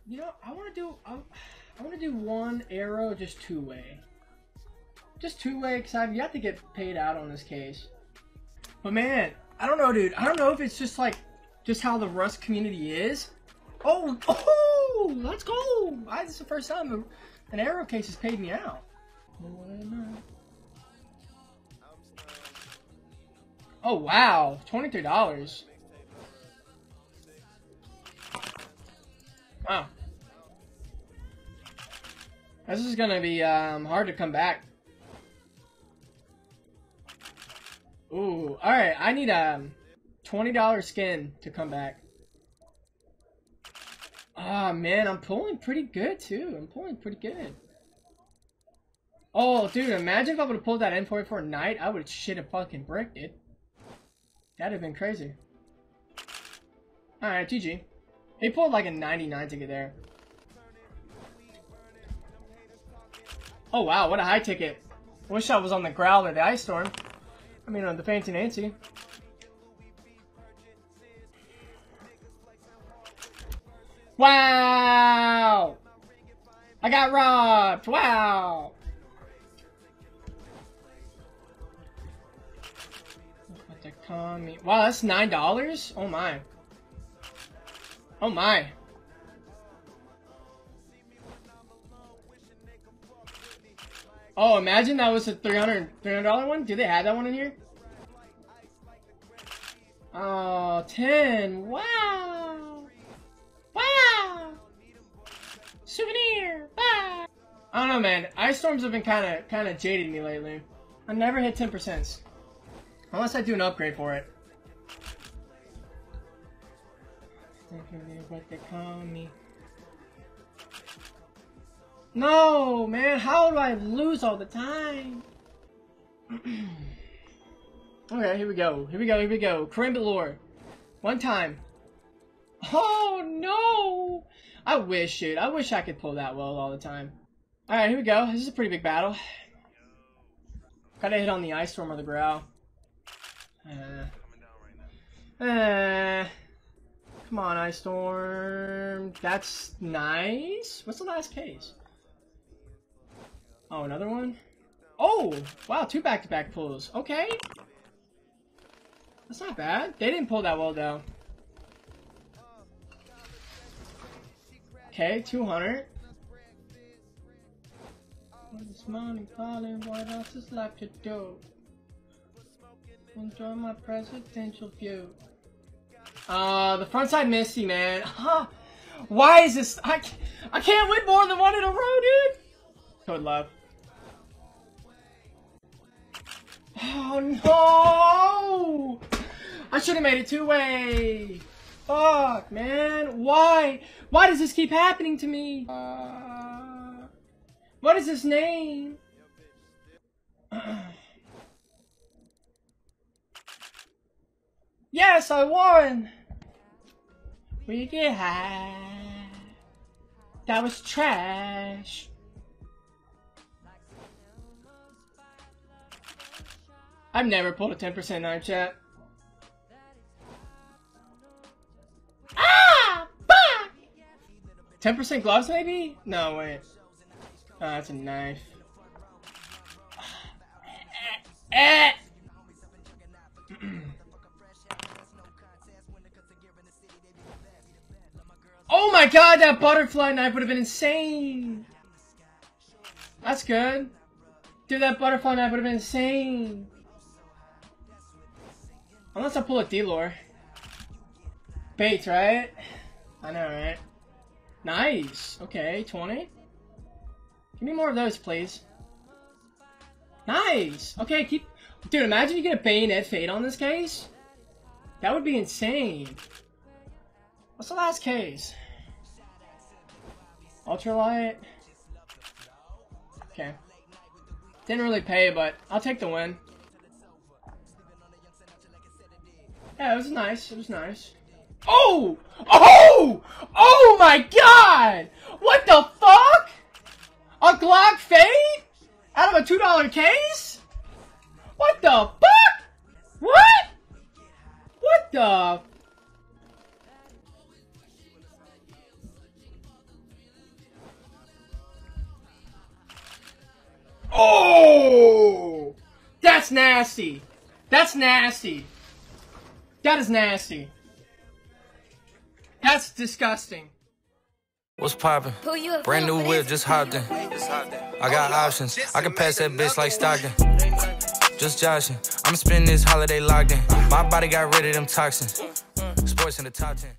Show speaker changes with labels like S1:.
S1: You know, I want to do one arrow, just two-way. Just two-way, because you have to get paid out on this case. But man, I don't know, dude. I don't know if it's just like, just how the Rust community is. Oh, let's go. This is the first time an arrow case has paid me out. Oh, wow. $23. Wow. This is gonna be hard to come back. Ooh, alright, I need a $20 skin to come back. Ah, man, I'm pulling pretty good too. I'm pulling pretty good. Oh, dude, imagine if I would have pulled that M44 Knight. I would have shit a fucking brick, dude. That'd have been crazy. Alright, GG. He pulled like a 99 ticket there. Oh wow, what a high ticket. Wish I was on the Growler, the Ice Storm. I mean on the Fancy Nancy. Wow! I got robbed! Wow! Wow, that's $9? Oh my. Oh my. Oh, imagine that was a $300 one? Do they have that one in here? Oh, 10. Wow. Wow. Souvenir. Bye. I don't know, man. Ice Storms have been kind of jaded me lately. I never hit 10%. Unless I do an upgrade for it. What they call me. No, man, how do I lose all the time? Okay, here we go. Here we go, here we go. Crimbalore. One time. Oh, no! I wish, dude. I wish I could pull that well all the time. Alright, here we go. This is a pretty big battle. Gotta hit on the Ice Storm or the Growl. Come on, Ice Storm. That's nice. What's the last case? Oh, another one? Oh! Wow, 2 back-to-back pulls. Okay. That's not bad. They didn't pull that well, though. Okay, 200. This morning calling, what else is left to do? Enjoy my presidential view. The frontside Misty, man. Huh? Why is this? I can't win more than one in a row, dude. Code love. Oh no! I should have made it two-way. Fuck, man. Why? Why does this keep happening to me? What is his name? Yes, I won! We get high. That was trash. I've never pulled a 10% knife, chat. Ah! 10% gloves, maybe? No, wait. Oh, that's a knife. Oh my god, that butterfly knife would have been insane! That's good. Dude, that butterfly knife would have been insane. Unless I pull a D-lore. Baits, right? I know, right? Nice! Okay, 20. Give me more of those, please. Nice! Okay, keep... Dude, imagine you get a Bayonet Fade on this case. That would be insane. What's the last case? Ultralight. Okay. Didn't really pay, but I'll take the win. Yeah, it was nice. It was nice. Oh! Oh! Oh my god! What the fuck? A Glock Fade? Out of a $2 case? What the fuck? What? What the... Oh! That's nasty. That's nasty. That is nasty. That's disgusting.
S2: What's poppin'? Brand new whip, just hopped in. I got options. I can pass that bitch like Stockton. Just joshing. I'ma spend this holiday locked in. My body got rid of them toxins. Sports in the top 10.